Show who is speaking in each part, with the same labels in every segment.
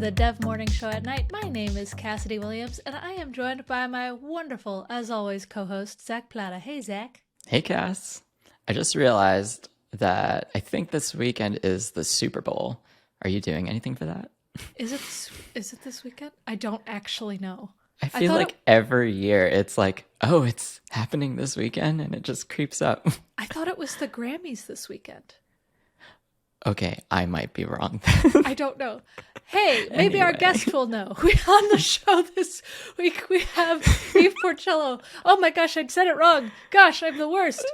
Speaker 1: the Dev Morning Show at Night. My name is Cassidy Williams, and I am joined by my wonderful, as always, co-host, Zach Plata. Hey, Zach.
Speaker 2: Hey, Cass. I just realized that I think this weekend is the Super Bowl. Are you doing anything for that?
Speaker 1: Is it this weekend? I don't actually know.
Speaker 2: I feel like every year it's like, oh, it's happening this weekend, and it just creeps up.
Speaker 1: I thought it was the Grammys this weekend.
Speaker 2: Okay, I might be wrong.
Speaker 1: I don't know. Hey, maybe our guest will know. On the show this week, we have Eve Porcello. Oh my gosh, I said it wrong. Gosh, I'm the worst.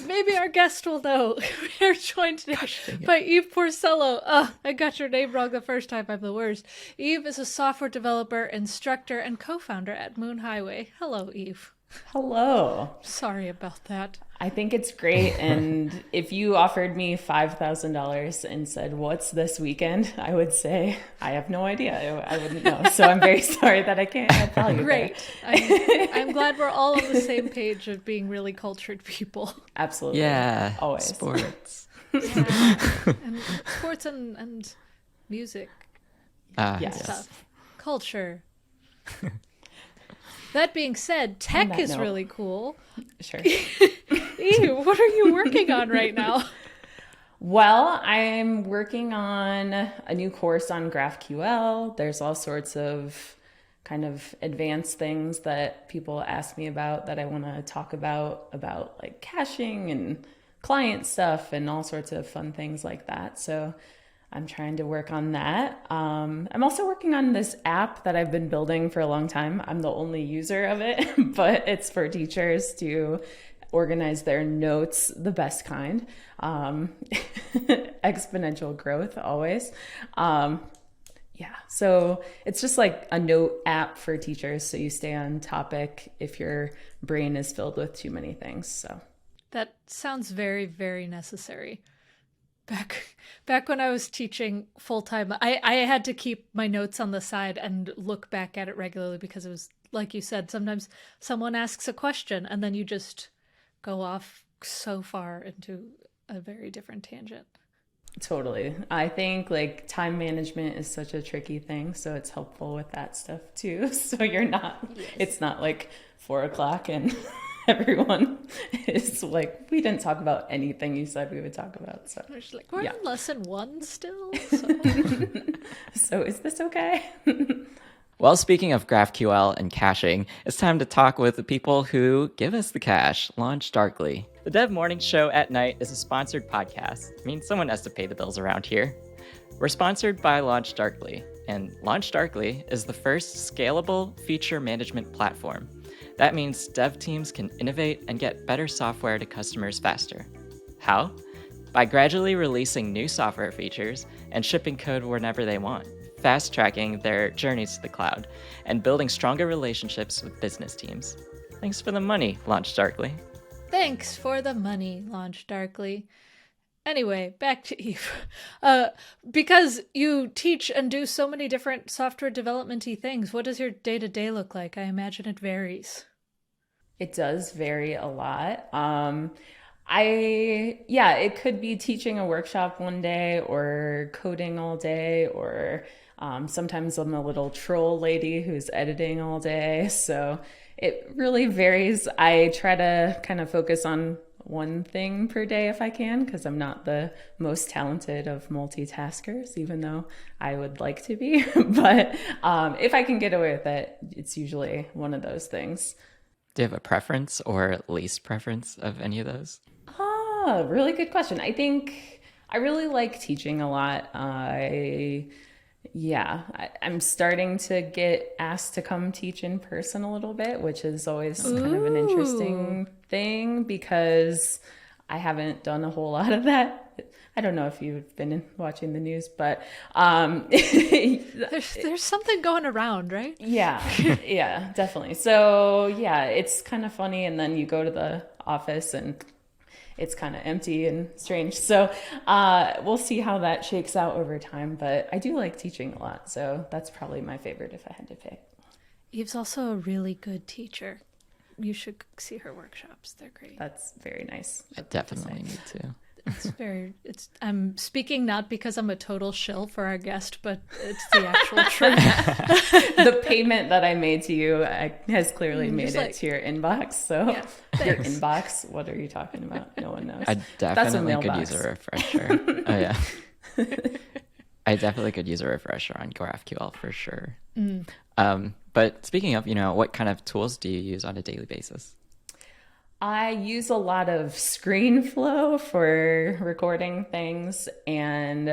Speaker 1: Maybe our guest will know. We are joined today by Eve Porcello. I got your name wrong the first time. I'm the worst. Eve is a software developer, instructor, and co-founder at Moon Highway. Hello, Eve.
Speaker 3: Hello.
Speaker 1: Sorry about that.
Speaker 3: I think it's great. And if you offered me $5,000 and said, what's this weekend? I would say, I have no idea. I wouldn't know. So I'm very sorry that I can't add value.
Speaker 1: Great. I'm glad we're all on the same page of being really cultured people.
Speaker 3: Absolutely.
Speaker 2: Yeah.
Speaker 3: Always.
Speaker 2: Sports.
Speaker 1: Yeah. And sports and music.
Speaker 3: Yes.
Speaker 1: Stuff. Culture. That being said, tech is really cool.
Speaker 3: Sure.
Speaker 1: Eve, what are you working on right now?
Speaker 3: Well, I'm working on a new course on GraphQL. There's all sorts of kind of advanced things that people ask me about that I want to talk about like caching and client stuff and all sorts of fun things like that. So I'm trying to work on that. I'm also working on this app that I've been building for a long time. I'm the only user of it, but it's for teachers to organize their notes the best kind. Exponential growth always. So it's just like a note app for teachers so you stay on topic if your brain is filled with too many things. So
Speaker 1: that sounds very, very necessary. Back when I was teaching full-time, I had to keep my notes on the side and look back at it regularly because it was, like you said, sometimes someone asks a question and then you just go off so far into a very different tangent.
Speaker 3: Totally. I think like time management is such a tricky thing, so it's helpful with that stuff too. So it's not like 4:00 and everyone is like, we didn't talk about anything you said we would talk about. So
Speaker 1: we're in lesson 1 still.
Speaker 3: So is this okay?
Speaker 2: Well, speaking of GraphQL and caching, it's time to talk with the people who give us the cache, Launch Darkly. The Dev Morning Show at Night is a sponsored podcast. I mean, someone has to pay the bills around here. We're sponsored by Launch Darkly, and Launch Darkly is the first scalable feature management platform. That means dev teams can innovate and get better software to customers faster. How? By gradually releasing new software features and shipping code whenever they want, fast-tracking their journeys to the cloud, and building stronger relationships with business teams. Thanks for the money, Launch Darkly.
Speaker 1: Thanks for the money, Launch Darkly. Anyway, back to Eve. Because you teach and do so many different software development-y things, what does your day-to-day look like? I imagine it varies.
Speaker 3: It does vary a lot. It could be teaching a workshop one day or coding all day, or sometimes I'm a little troll lady who's editing all day. So it really varies. I try to kind of focus on one thing per day if I can, because I'm not the most talented of multitaskers, even though I would like to be. But if I can get away with it, it's usually one of those things.
Speaker 2: Do you have a preference or least preference of any of those?
Speaker 3: Really good question. I think I really like teaching a lot. I'm starting to get asked to come teach in person a little bit, which is always kind of an interesting thing because I haven't done a whole lot of that. I don't know if you've been watching the news, but
Speaker 1: there's something going around, right?
Speaker 3: Yeah, definitely. So yeah, it's kind of funny. And then you go to the office and it's kind of empty and strange. So we'll see how that shakes out over time. But I do like teaching a lot. So that's probably my favorite if I had to pick.
Speaker 1: Eve's also a really good teacher. You should see her workshops. They're great.
Speaker 3: That's very nice.
Speaker 2: I definitely need to.
Speaker 1: I'm speaking not because I'm a total shill for our guest, but it's the actual truth.
Speaker 3: The payment that I made to you has clearly made
Speaker 1: just
Speaker 3: it
Speaker 1: like-
Speaker 3: to your inbox. So
Speaker 1: Yeah,
Speaker 3: your
Speaker 1: thanks.
Speaker 3: inbox, what are you talking about? No one knows.
Speaker 2: I definitely could
Speaker 3: mailbox.
Speaker 2: use a refresher. Oh yeah. I definitely could use a refresher on GraphQL for sure. But speaking of, what kind of tools do you use on a daily basis?
Speaker 3: I use a lot of ScreenFlow for recording things and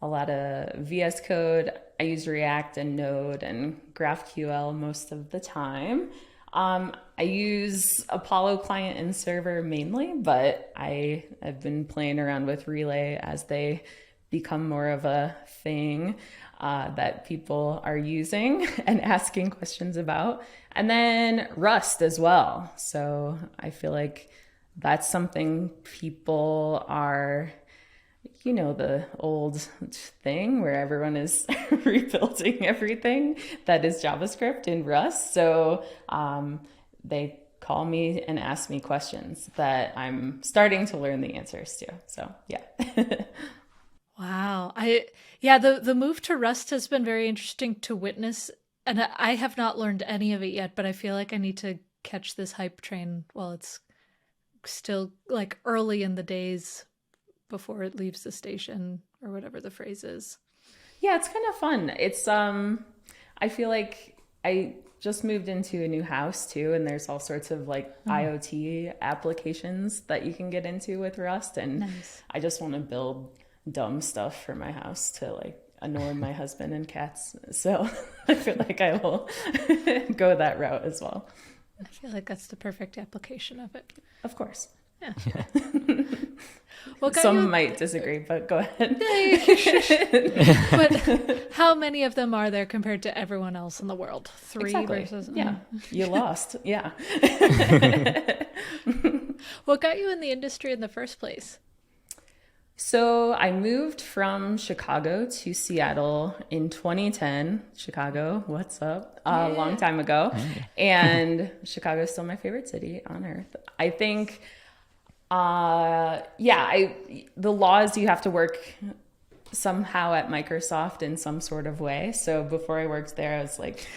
Speaker 3: a lot of VS Code. I use React and Node and GraphQL most of the time. I use Apollo client and server mainly, but I have been playing around with Relay as they become more of a thing that people are using and asking questions about. And then Rust as well. So I feel like that's something people are, the old thing where everyone is rebuilding everything that is JavaScript in Rust. So they call me and ask me questions that I'm starting to learn the answers to. So yeah.
Speaker 1: Wow. The move to Rust has been very interesting to witness, and I have not learned any of it yet, but I feel like I need to catch this hype train while it's still like early in the days before it leaves the station or whatever the phrase is.
Speaker 3: Yeah, it's kind of fun. It's I feel like I just moved into a new house too, and there's all sorts of like IoT applications that you can get into with Rust, and
Speaker 1: Nice.
Speaker 3: I just want to build dumb stuff for my house to like annoy my husband and cats. So I feel like I will go that route as well.
Speaker 1: I feel like that's the perfect application of it.
Speaker 3: Of course.
Speaker 1: Yeah. What got
Speaker 3: Some
Speaker 1: you-
Speaker 3: might disagree, but go ahead.
Speaker 1: But how many of them are there compared to everyone else in the world? 3
Speaker 3: Exactly.
Speaker 1: versus
Speaker 3: Yeah. You lost. Yeah.
Speaker 1: What got you in the industry in the first place?
Speaker 3: So I moved from Chicago to Seattle in 2010. Chicago, what's up? A long time ago. And Chicago is still my favorite city on earth. I think, the laws, you have to work somehow at Microsoft in some sort of way. So before I worked there, I was like,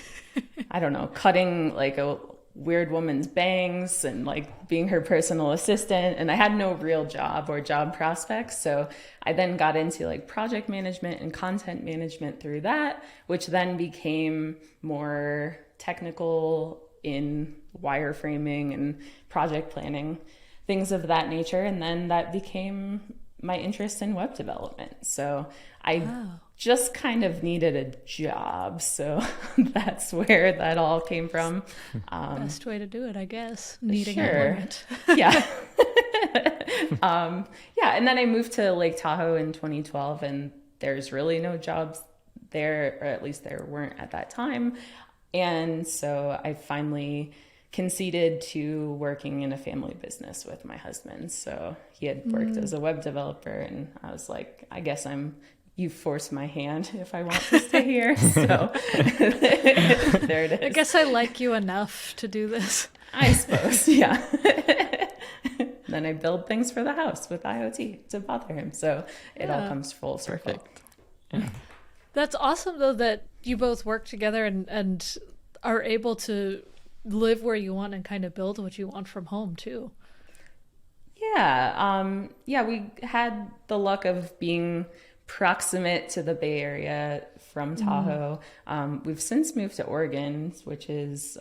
Speaker 3: I don't know, cutting like a weird woman's bangs and like being her personal assistant, and I had no real job or job prospects. So I then got into like project management and content management through that, which then became more technical in wireframing and project planning, things of that nature. And then that became my interest in web development. So I just kind of needed a job. So that's where that all came from.
Speaker 1: Best way to do it, I guess. Needing
Speaker 3: Sure.
Speaker 1: employment.
Speaker 3: Yeah. And then I moved to Lake Tahoe in 2012, and there's really no jobs there, or at least there weren't at that time. And so I finally conceded to working in a family business with my husband. So he had worked as a web developer, and I was like, I guess you force my hand if I want to stay here. So there it is.
Speaker 1: I guess I like you enough to do this.
Speaker 3: I suppose, yeah. Then I build things for the house with IoT to bother him. So it all comes full circle.
Speaker 2: Perfect.
Speaker 1: That's awesome, though, that you both work together and are able to live where you want and kind of build what you want from home, too.
Speaker 3: Yeah. We had the luck of being proximate to the Bay Area from Tahoe. We've since moved to Oregon, which is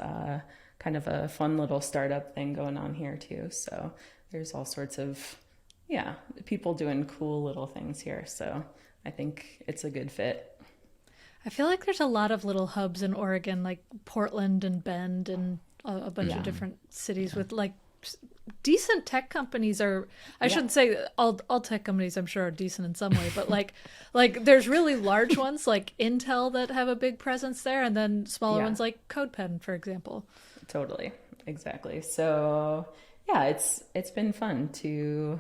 Speaker 3: kind of a fun little startup thing going on here too. So there's all sorts of, people doing cool little things here. So I think it's a good fit.
Speaker 1: I feel like there's a lot of little hubs in Oregon, like Portland and Bend and a bunch of different cities with like decent tech companies. Or I shouldn't say all tech companies, I'm sure, are decent in some way, but like there's really large ones like Intel that have a big presence there, and then smaller ones like CodePen, for example.
Speaker 3: Totally. Exactly. So it's been fun to,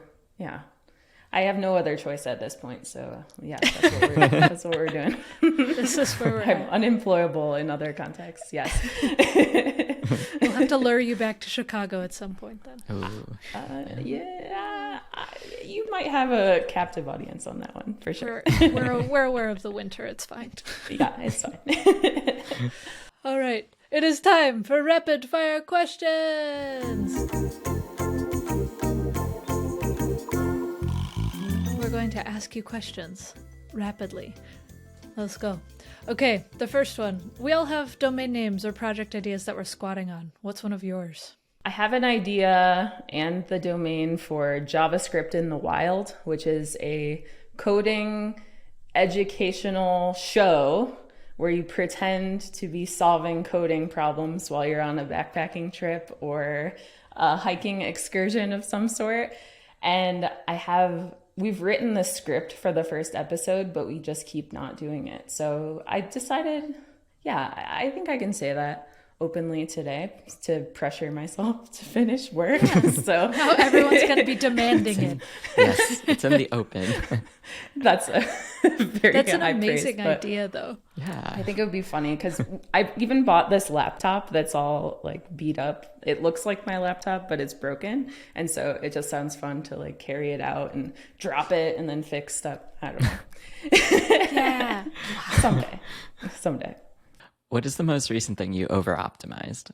Speaker 3: I have no other choice at this point. So that's what we're doing.
Speaker 1: This is where we're
Speaker 3: I'm
Speaker 1: at.
Speaker 3: unemployable in other contexts. Yes.
Speaker 1: We'll have to lure you back to Chicago at some point then.
Speaker 2: Ooh.
Speaker 3: You might have a captive audience on that one for sure.
Speaker 1: We're aware of the winter. It's fine.
Speaker 3: Yeah, it's fine.
Speaker 1: All right. It is time for rapid fire questions. We're going to ask you questions rapidly. Let's go. Okay, the first one. We all have domain names or project ideas that we're squatting on. What's one of yours?
Speaker 3: I have an idea and the domain for JavaScript in the Wild, which is a coding educational show where you pretend to be solving coding problems while you're on a backpacking trip or a hiking excursion of some sort. And we've written the script for the first episode, but we just keep not doing it. So I decided, I think I can say that openly today to pressure myself to finish work. So
Speaker 1: Now everyone's going to be demanding it.
Speaker 2: Yes, it's in the open.
Speaker 3: That's a very
Speaker 1: That's an
Speaker 3: high
Speaker 1: amazing
Speaker 3: praise, but
Speaker 1: idea, though.
Speaker 2: Yeah.
Speaker 3: I think it would be funny because I even bought this laptop that's all like beat up. It looks like my laptop, but it's broken. And so it just sounds fun to like carry it out and drop it and then fix stuff. I don't know.
Speaker 1: Yeah.
Speaker 3: Someday.
Speaker 2: What is the most recent thing you over-optimized?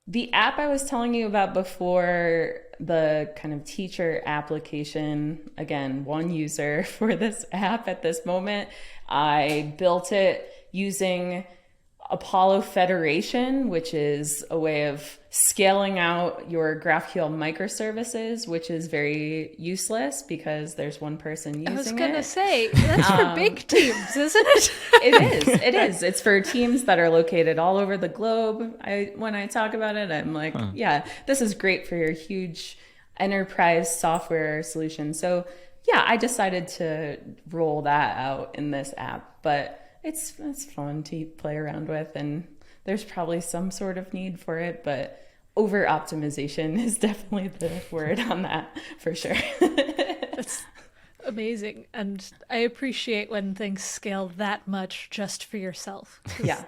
Speaker 3: The app I was telling you about before, the kind of teacher application, again, one user for this app at this moment. I built it using Apollo Federation, which is a way of scaling out your GraphQL microservices, which is very useless because there's one person using it.
Speaker 1: I was going to say, that's for big teams, isn't it?
Speaker 3: It is. It's for teams that are located all over the globe. When I talk about it, I'm like, this is great for your huge enterprise software solution. So I decided to roll that out in this app, but it's fun to play around with, and there's probably some sort of need for it, but over optimization is definitely the word on that for sure.
Speaker 1: That's amazing. And I appreciate when things scale that much just for yourself.
Speaker 3: Yeah.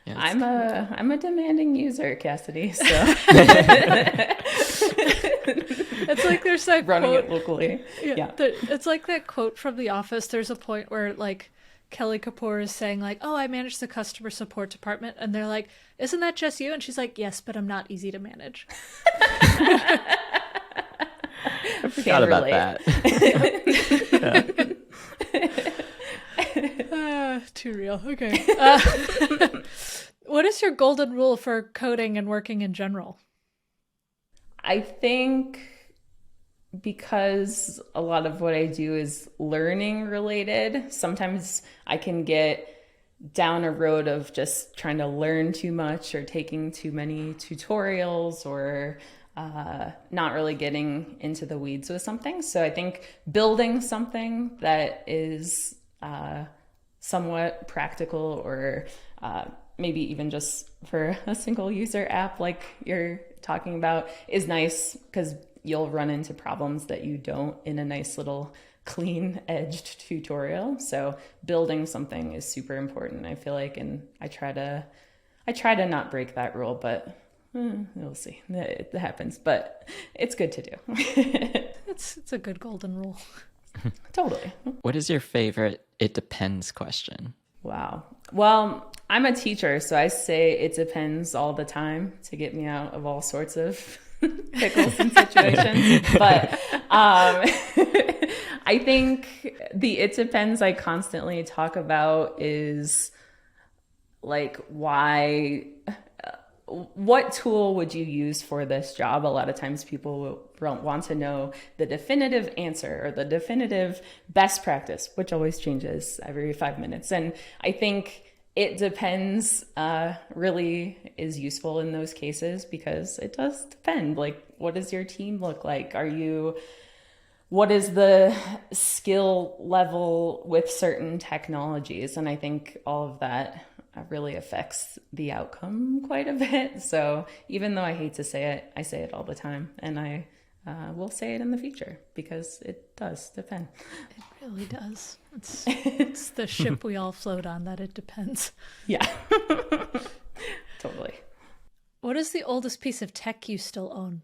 Speaker 2: Yeah,
Speaker 3: I'm a demanding user, Cassidy, so
Speaker 1: it's like there's that
Speaker 3: running
Speaker 1: quote,
Speaker 3: it locally. Yeah.
Speaker 1: It's like that quote from The Office. There's a point where like Kelly Kapoor is saying like, oh, I manage the customer support department. And they're like, isn't that just you? And she's like, yes, but I'm not easy to manage.
Speaker 2: I forgot about that.
Speaker 1: Too real. Okay. What is your golden rule for coding and working in general?
Speaker 3: I think because a lot of what I do is learning related, sometimes I can get down a road of just trying to learn too much or taking too many tutorials or not really getting into the weeds with something. So I think building something that is somewhat practical or maybe even just for a single user app like you're talking about is nice because you'll run into problems that you don't in a nice little clean edged tutorial. So building something is super important, I feel like, and I try to not break that rule, but we'll see. It happens, but it's good to do.
Speaker 1: It's a good golden rule.
Speaker 3: Totally.
Speaker 2: What is your favorite "it depends" question?
Speaker 3: Wow. Well, I'm a teacher, so I say it depends all the time to get me out of all sorts of pickles and situations. But I think the "it depends" I constantly talk about is like what tool would you use for this job? A lot of times people will want to know the definitive answer or the definitive best practice, which always changes every 5 minutes. And I think it depends really is useful in those cases because it does depend. Like, what does your team look like? What is the skill level with certain technologies? And I think all of that really affects the outcome quite a bit. So even though I hate to say it, I say it all the time, and I will say it in the future because it does depend.
Speaker 1: It really does. It's the ship we all float on that it depends.
Speaker 3: Yeah, totally.
Speaker 1: What is the oldest piece of tech you still own?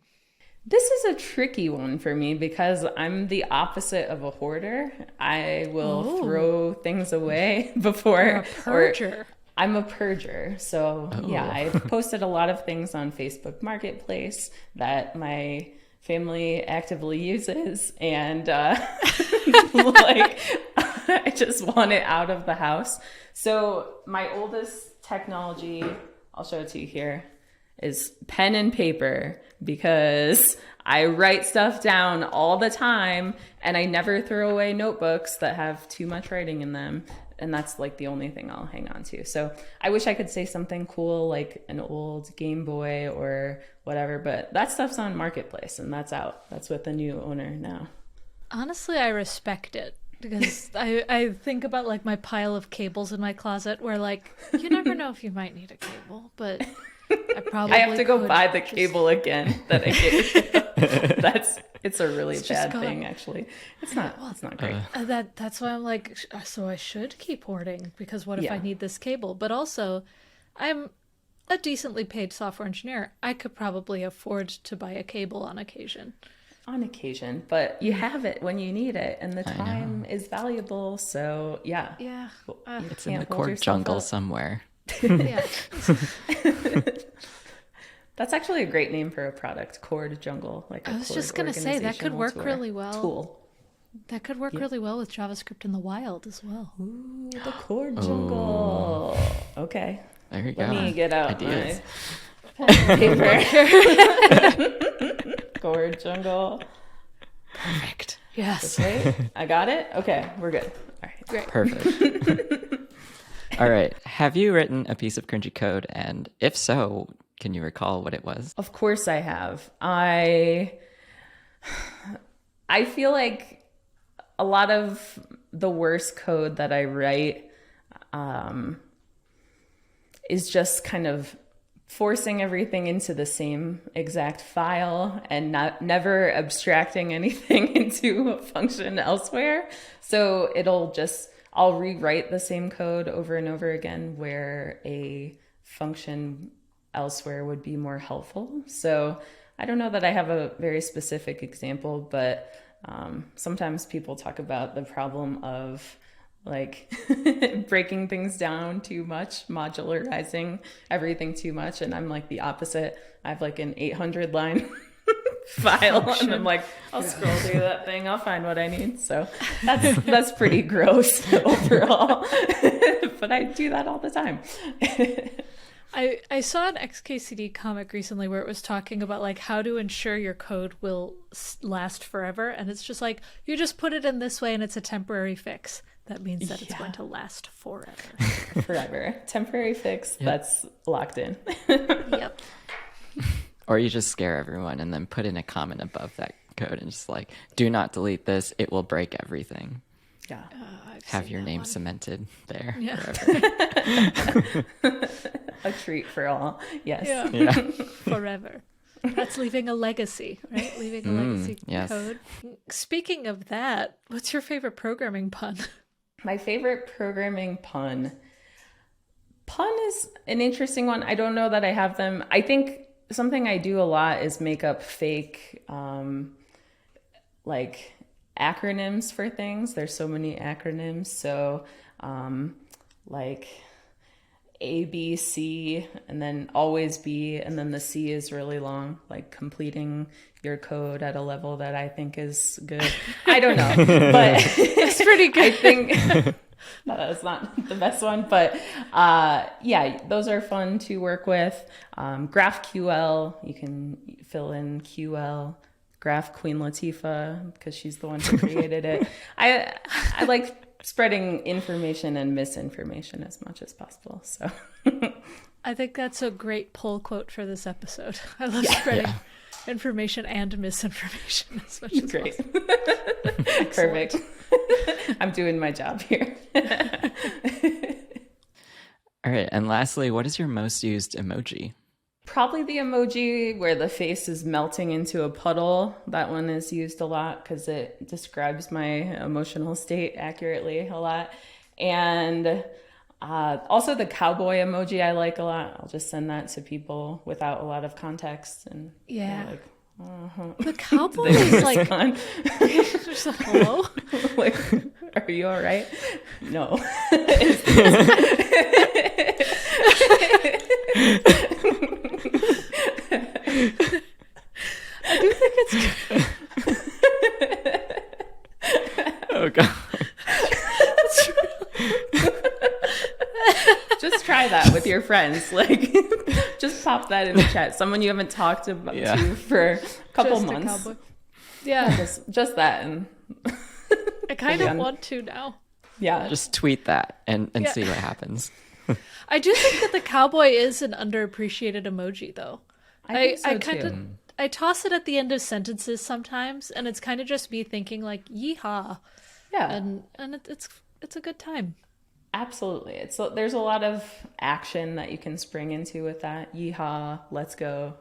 Speaker 3: This is a tricky one for me because I'm the opposite of a hoarder. I will throw things away before.
Speaker 1: You're a purger.
Speaker 3: I'm a purger. So yeah, I posted a lot of things on Facebook Marketplace that my family actively uses, and like I just want it out of the house. So my oldest technology, I'll show it to you here, is pen and paper, because I write stuff down all the time and I never throw away notebooks that have too much writing in them. And that's like the only thing I'll hang on to. So I wish I could say something cool like an old Game Boy or whatever, but that stuff's on Marketplace and that's out. That's with the new owner now.
Speaker 1: Honestly, I respect it. Because I think about like my pile of cables in my closet where like you never know if you might need a cable, but I
Speaker 3: have to go buy the cable again that I get. It's a really bad thing, actually. It's not great.
Speaker 1: That's why I'm like, so I should keep hoarding, because what if I need this cable? But also, I'm a decently paid software engineer. I could probably afford to buy a cable on occasion.
Speaker 3: On occasion, but you have it when you need it, and the time is valuable. So yeah.
Speaker 2: It's in the cord jungle somewhere.
Speaker 1: Yeah.
Speaker 3: That's actually a great name for a product, cord jungle. Like
Speaker 1: I was just gonna say that could work really well.
Speaker 3: Tool.
Speaker 1: That could work really well with JavaScript in the wild as well.
Speaker 3: Ooh, the cord jungle. Okay.
Speaker 2: There you go.
Speaker 3: Let me get out
Speaker 2: ideas.
Speaker 3: My pen and paper. Cord jungle.
Speaker 2: Perfect.
Speaker 1: Yes.
Speaker 3: Okay, I got it. Okay, we're good. All right.
Speaker 1: Great.
Speaker 2: Perfect. All right. Have you written a piece of cringy code? And if so, can you recall what it was?
Speaker 3: Of course I have. I feel like a lot of the worst code that I write is just kind of forcing everything into the same exact file and never abstracting anything into a function elsewhere. So I'll rewrite the same code over and over again where a function elsewhere would be more helpful. So I don't know that I have a very specific example, but sometimes people talk about the problem of like breaking things down too much, modularizing everything too much. And I'm like the opposite. I have like an 800 line file and I'm like, I'll scroll through that thing. I'll find what I need. So that's pretty gross overall, but I do that all the time.
Speaker 1: I saw an XKCD comic recently where it was talking about like how to ensure your code will last forever. And it's just like, you just put it in this way and it's a temporary fix. That means that it's going to last forever.
Speaker 3: Forever. Temporary fix. Yep. That's locked in.
Speaker 1: Yep.
Speaker 2: Or you just scare everyone and then put in a comment above that code and just like, do not delete this. It will break everything.
Speaker 3: Yeah.
Speaker 2: Have your name cemented there.
Speaker 1: Yeah.
Speaker 2: Forever.
Speaker 3: A treat for all. Yes.
Speaker 1: Yeah. Forever. That's leaving a legacy, right? Leaving a legacy code. Speaking of that, what's your favorite programming pun?
Speaker 3: My favorite programming pun. Pun is an interesting one. I don't know that I have them. I think something I do a lot is make up fake, like acronyms for things. There's so many acronyms. So, like A, B, C, and then always B, and then the C is really long, like completing your code at a level that I think is good. I don't know, but
Speaker 1: it's pretty good.
Speaker 3: I think that's not the best one, but yeah, those are fun to work with. GraphQL, you can fill in QL. Graph Queen Latifah, because she's the one who created it. I like spreading information and misinformation as much as possible. So
Speaker 1: I think that's a great pull quote for this episode. I love spreading information and misinformation as much as possible.
Speaker 3: Perfect. I'm doing my job here.
Speaker 2: All right. And lastly, what is your most used emoji?
Speaker 3: Probably the emoji where the face is melting into a puddle. That one is used a lot because it describes my emotional state accurately a lot. And Also, the cowboy emoji I like a lot. I'll just send that to people without a lot of context, and
Speaker 1: Yeah.
Speaker 3: they're like,
Speaker 1: The cowboy is like,
Speaker 3: "Gone."
Speaker 1: just like, hello?
Speaker 3: Like, are you all right? No.
Speaker 1: I do think it's
Speaker 2: Oh god.
Speaker 3: Just try that with your friends. Like, just pop that in the chat. Someone you haven't talked about to for a couple
Speaker 1: just
Speaker 3: months.
Speaker 1: a cowboy. Yeah,
Speaker 3: Just that, and
Speaker 1: I kind of want to now.
Speaker 3: yeah,
Speaker 2: Just tweet that and
Speaker 1: Yeah.
Speaker 2: see what happens.
Speaker 1: I do think that the cowboy is an underappreciated emoji, though.
Speaker 3: I think so
Speaker 1: kind of
Speaker 3: too.
Speaker 1: I toss it at the end of sentences sometimes, and it's kind of just me thinking like "yeehaw,"
Speaker 3: Yeah,
Speaker 1: and it's a good time.
Speaker 3: absolutely. There's a lot of action that you can spring into with that. Yeehaw, let's go.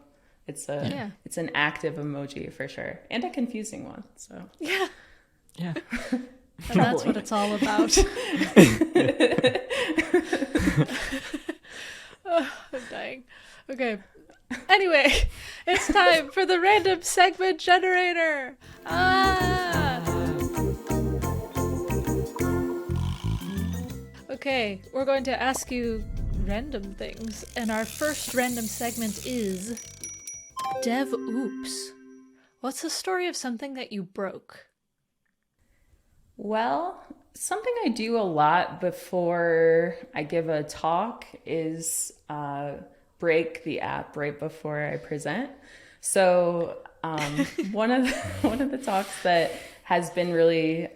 Speaker 3: It's an active emoji for sure, and a confusing one. So
Speaker 1: Yeah,
Speaker 2: Yeah.
Speaker 1: and that's what it's all about. Oh, I'm dying. Okay. Anyway, it's time for the random segment generator. Okay, we're going to ask you random things, and our first random segment is Dev Oops. What's the story of something that you broke?
Speaker 3: Well, something I do a lot before I give a talk is break the app right before I present. So one of the talks that has been really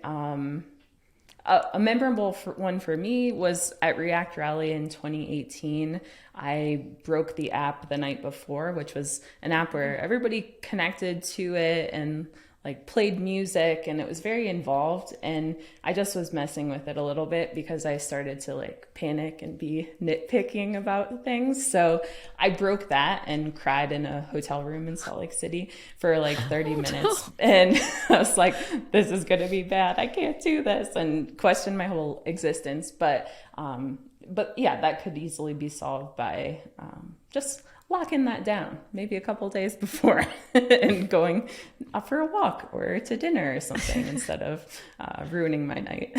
Speaker 3: a memorable one for me was at React Rally in 2018. I broke the app the night before, which was an app where everybody connected to it and like played music, and it was very involved, and I just was messing with it a little bit because I started to like panic and be nitpicking about things. So I broke that and cried in a hotel room in Salt Lake City for like 30 minutes. And I was like, this is going to be bad. I can't do this, and questioned my whole existence. But yeah, that could easily be solved by just locking that down maybe a couple days before and going for a walk or to dinner or something instead of ruining my night.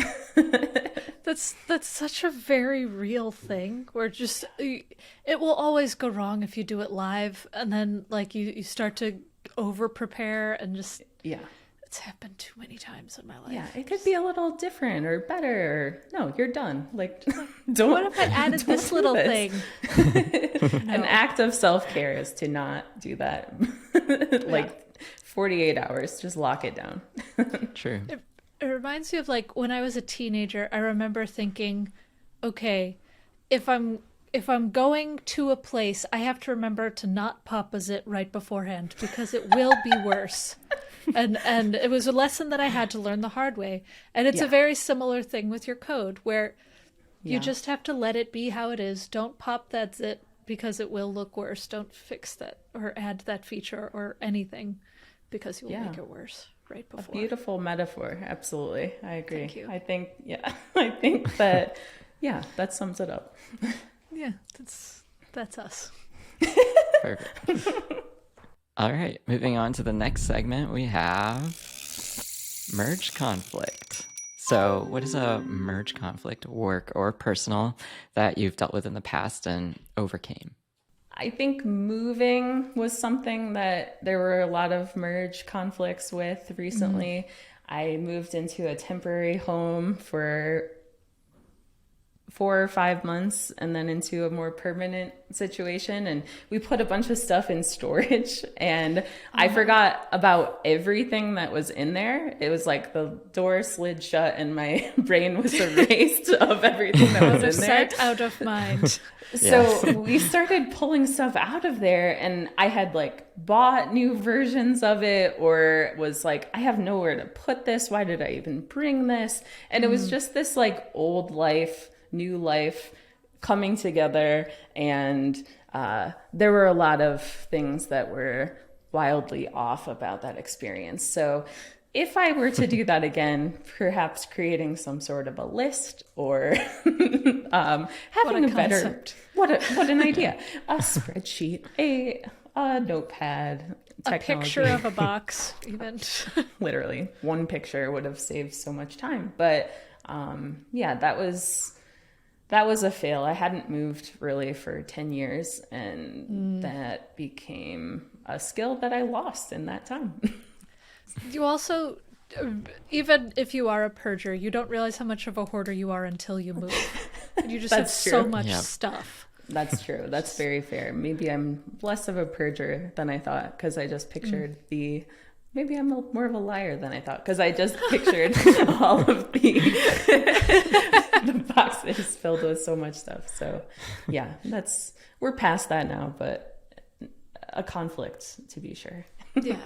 Speaker 1: That's such a very real thing where just it will always go wrong if you do it live, and then like you start to over prepare and just
Speaker 3: Yeah.
Speaker 1: it's happened too many times in my life.
Speaker 3: Yeah, it could be a little different or better. Or, no, you're done. Like, don't.
Speaker 1: What if I added
Speaker 3: don't
Speaker 1: this
Speaker 3: do
Speaker 1: little
Speaker 3: this.
Speaker 1: thing?
Speaker 3: An act of self-care is to not do that. Like 48 hours, just lock it down.
Speaker 2: True.
Speaker 1: It reminds me of like when I was a teenager. I remember thinking, okay, if I'm going to a place, I have to remember to not pop-a-zit right beforehand because it will be worse. And it was a lesson that I had to learn the hard way. And it's a very similar thing with your code where you just have to let it be how it is. Don't pop that zit because it will look worse. Don't fix that or add that feature or anything because you will make it worse right before.
Speaker 3: A beautiful metaphor. Absolutely. I agree.
Speaker 1: Thank you.
Speaker 3: I think that, that sums it up.
Speaker 1: Yeah, that's us.
Speaker 2: Perfect. All right, moving on to the next segment, we have merge conflict. So, what is a merge conflict, work or personal, that you've dealt with in the past and overcame?
Speaker 3: I think moving was something that there were a lot of merge conflicts with recently. I moved into a temporary home for 4 or 5 months and then into a more permanent situation, and we put a bunch of stuff in storage, and I forgot about everything that was in there. It was like the door slid shut and my brain was erased of everything that was in there.
Speaker 1: Sight out of mind.
Speaker 3: So we started pulling stuff out of there, and I had like bought new versions of it, or was like, I have nowhere to put this. Why did I even bring this? And it was just this like old life, new life coming together. And there were a lot of things that were wildly off about that experience. So If I were to do that again, perhaps creating some sort of a list or having a better
Speaker 1: concept.
Speaker 3: what an idea. A spreadsheet, a notepad,
Speaker 1: A
Speaker 3: technology.
Speaker 1: picture of a box, even.
Speaker 3: Literally, one picture would have saved so much time. But yeah, that was a fail. I hadn't moved really for 10 years, and that became a skill that I lost in that time.
Speaker 1: You also, even if you are a purger, you don't realize how much of a hoarder you are until you move. You just have
Speaker 3: That's
Speaker 1: so
Speaker 3: true.
Speaker 1: much
Speaker 2: Yeah.
Speaker 1: stuff.
Speaker 3: That's true. That's very fair. Maybe I'm less of a purger than I thought because I just pictured maybe I'm more of a liar than I thought because I just pictured all of the boxes filled with so much stuff. So yeah, we're past that now, but a conflict to be sure.
Speaker 1: Yeah.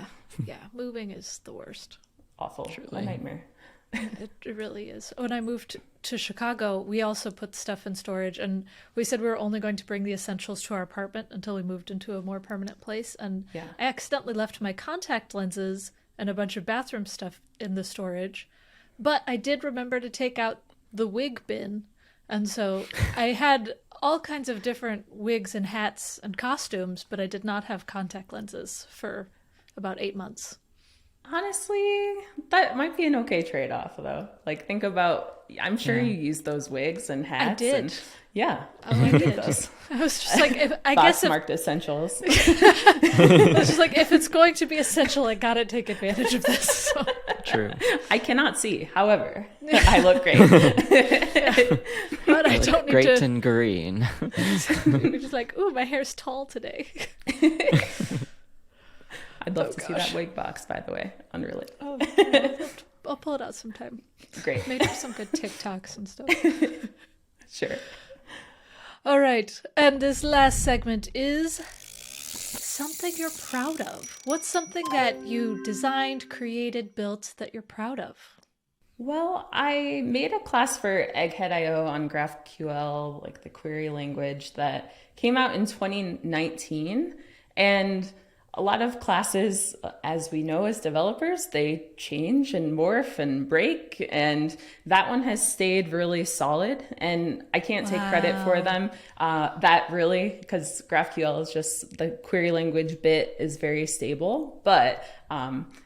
Speaker 1: Yeah. Moving is the worst.
Speaker 3: Awful.
Speaker 2: Truly.
Speaker 3: A nightmare.
Speaker 1: It really is. When I moved to Chicago, we also put stuff in storage, and we said we were only going to bring the essentials to our apartment until we moved into a more permanent place. And
Speaker 3: Yeah.
Speaker 1: I accidentally left my contact lenses and a bunch of bathroom stuff in the storage, but I did remember to take out the wig bin, and so I had all kinds of different wigs and hats and costumes, but I did not have contact lenses for about 8 months.
Speaker 3: Honestly, that might be an okay trade-off, though. Like, think about, I'm sure you use those wigs and hats.
Speaker 1: did.
Speaker 3: And, yeah.
Speaker 1: I
Speaker 3: you
Speaker 1: did.
Speaker 3: those.
Speaker 1: I was just like, I
Speaker 3: Box
Speaker 1: guess if
Speaker 3: marked essentials.
Speaker 1: I was just like, if it's going to be essential, I gotta take advantage of this. So.
Speaker 2: True.
Speaker 3: I cannot see. However, I look great.
Speaker 1: But I don't need
Speaker 2: Great
Speaker 1: to.
Speaker 2: and green.
Speaker 1: You're just like, ooh, my hair's tall today.
Speaker 3: I'd love
Speaker 1: Oh,
Speaker 3: to see
Speaker 1: gosh.
Speaker 3: that wig box, by the way. Unrelated.
Speaker 1: Oh, I'll pull it out sometime.
Speaker 3: Great.
Speaker 1: Maybe some good TikToks and stuff.
Speaker 3: Sure.
Speaker 1: All right, and this last segment is something you're proud of. What's something that you designed, created, built that you're proud of?
Speaker 3: Well, I made a class for Egghead.io on GraphQL, like the query language that came out in 2019. And a lot of classes, as we know as developers, they change and morph and break. And that one has stayed really solid. And I can't take credit for them. That really, because GraphQL is just, the query language bit is very stable. But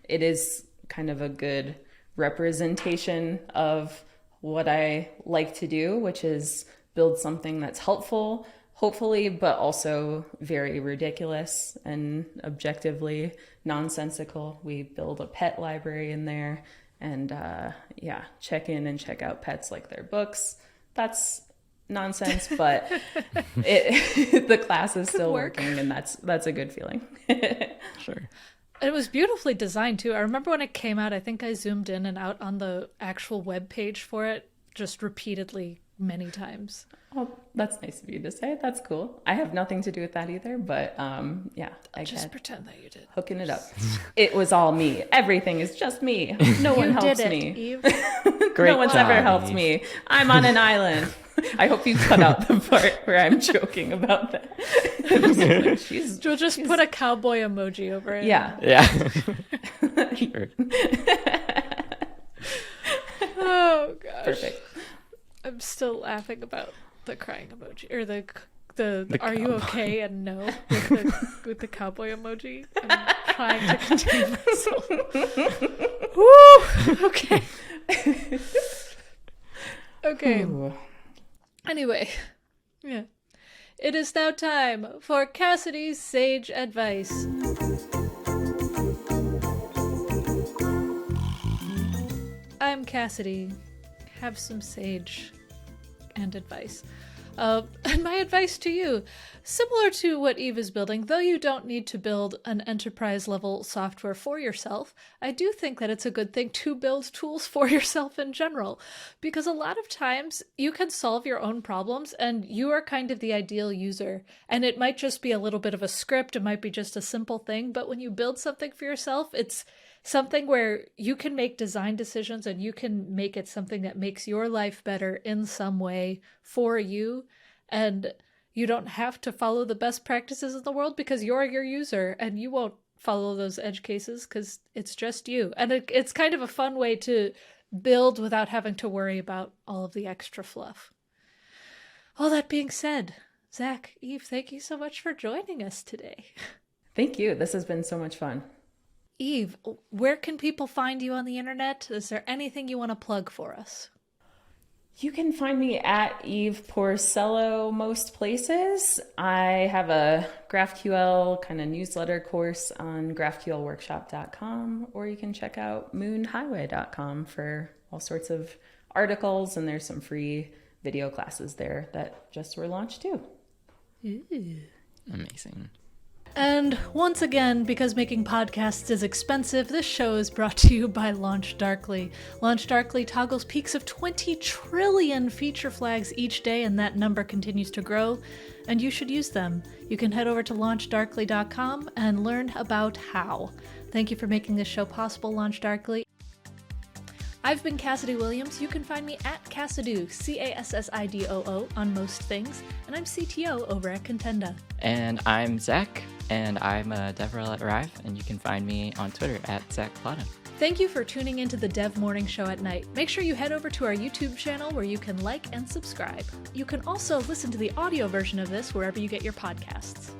Speaker 3: it is kind of a good representation of what I like to do, which is build something that's helpful, hopefully, but also very ridiculous and objectively nonsensical. We build a pet library in there and check in and check out pets like their books. That's nonsense, but the class is still working, and that's a good feeling.
Speaker 2: Sure.
Speaker 1: It was beautifully designed too. I remember when it came out, I think I zoomed in and out on the actual web page for it just repeatedly many times.
Speaker 3: Oh, that's nice of you to say. That's cool. I have nothing to do with that either, but
Speaker 1: Just
Speaker 3: Egghead,
Speaker 1: pretend that you did.
Speaker 3: hooking it up. It was all me. Everything is just me. No one
Speaker 1: You
Speaker 3: helps
Speaker 1: did it,
Speaker 3: me.
Speaker 1: Eve.
Speaker 2: Great
Speaker 3: No one's
Speaker 2: job,
Speaker 3: ever helped
Speaker 2: Eve.
Speaker 3: me. I'm on an island. I hope you cut out the part where I'm joking about that. She's
Speaker 1: We'll just put a cowboy emoji over it.
Speaker 3: yeah.
Speaker 2: Yeah. Sure.
Speaker 1: Oh gosh.
Speaker 3: Perfect.
Speaker 1: I'm still laughing about the crying emoji or the are you
Speaker 2: cowboy.
Speaker 1: okay and no with the cowboy emoji. I'm trying to contain myself. Woo! Okay. Okay.
Speaker 3: Ooh.
Speaker 1: Anyway, yeah. It is now time for Cassidy's sage advice. I'm Cassidy. Have some sage and advice. And my advice to you, similar to what Eve is building, though you don't need to build an enterprise level software for yourself, I do think that it's a good thing to build tools for yourself in general, because a lot of times you can solve your own problems and you are kind of the ideal user. And it might just be a little bit of a script, it might be just a simple thing, but when you build something for yourself, it's something where you can make design decisions and you can make it something that makes your life better in some way for you. And you don't have to follow the best practices in the world because you're your user and you won't follow those edge cases because it's just you. And it's kind of a fun way to build without having to worry about all of the extra fluff. All that being said, Zach, Eve, thank you so much for joining us today.
Speaker 3: Thank you. This has been so much fun.
Speaker 1: Eve, where can people find you on the internet? Is there anything you want to plug for us?
Speaker 3: You can find me at Eve Porcello most places. I have a GraphQL kind of newsletter course on graphqlworkshop.com, or you can check out moonhighway.com for all sorts of articles, and there's some free video classes there that just were launched too.
Speaker 1: Ooh.
Speaker 2: Amazing.
Speaker 1: And once again, because making podcasts is expensive, this show is brought to you by Launch Darkly. Launch Darkly toggles peaks of 20 trillion feature flags each day, and that number continues to grow, and you should use them. You can head over to launchdarkly.com and learn about how. Thank you for making this show possible, Launch Darkly. I've been Cassidy Williams. You can find me at Cassidoo, Cassidoo, on most things, and I'm CTO over at Contenda.
Speaker 2: And I'm Zach, and I'm a dev rel at Arrive, and you can find me on Twitter at Zach Plata.
Speaker 1: Thank you for tuning into the Dev Morning Show at night. Make sure you head over to our YouTube channel where you can like and subscribe. You can also listen to the audio version of this wherever you get your podcasts.